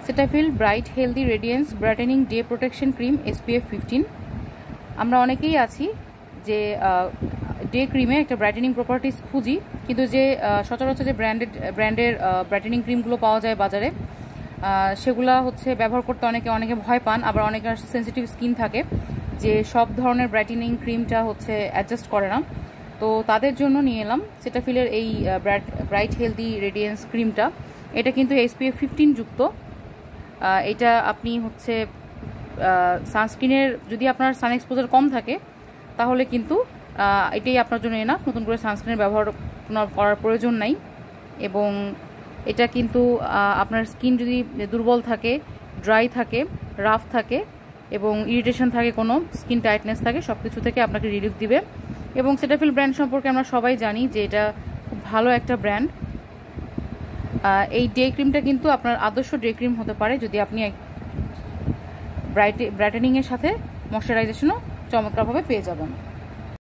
Cetaphil bright healthy radiance brightening day protection cream SPF 15। আমরা অনেকেই আছি যে ডে ক্রিমে একটা ব্রাইটেনিং প্রপার্টিস খুঁজি, কিন্তু যে সচরাচর যে ব্র্যান্ডের ব্রাইটেনিং ক্রিমগুলো পাওয়া যায় বাজারে, সেগুলা হচ্ছে ব্যবহার করতে অনেকে ভয় পান। আবার অনেকের সেন্সিটিভ স্কিন থাকে যে সব ধরনের ব্রাইটেনিং ক্রিমটা হচ্ছে অ্যাডজাস্ট করে না। তো তাদের জন্য নিয়ে এলাম সেটাফিলের এই ব্রাইট হেলদি রেডিয়েন্স ক্রিমটা। এটা কিন্তু SPF 15 যুক্ত। এটা আপনি হচ্ছে সানস্ক্রিনের, যদি আপনার সান এক্সপোজার কম থাকে তাহলে কিন্তু এটাই আপনার জন্য এনাফ, নতুন করে সানস্ক্রিনের ব্যবহার করার প্রয়োজন নাই। এবং এটা কিন্তু আপনার স্কিন যদি দুর্বল থাকে, ড্রাই থাকে, রাফ থাকে এবং ইরিটেশন থাকে, কোনো স্কিন টাইটনেস থাকে, সব কিছু থেকে আপনাকে রিলিফ দিবে। এবং সেটাফিল ব্র্যান্ড সম্পর্কে আমরা সবাই জানি যে এটা খুব ভালো একটা ব্র্যান্ড। এই ডে ক্রিমটা কিন্তু আপনার আদর্শ ডে ক্রিম হতে পারে যদি আপনি ব্রাইটেনিংয়ের সাথে ময়শ্চারাইজেশনও চমৎকারভাবে পেয়ে যাবেন।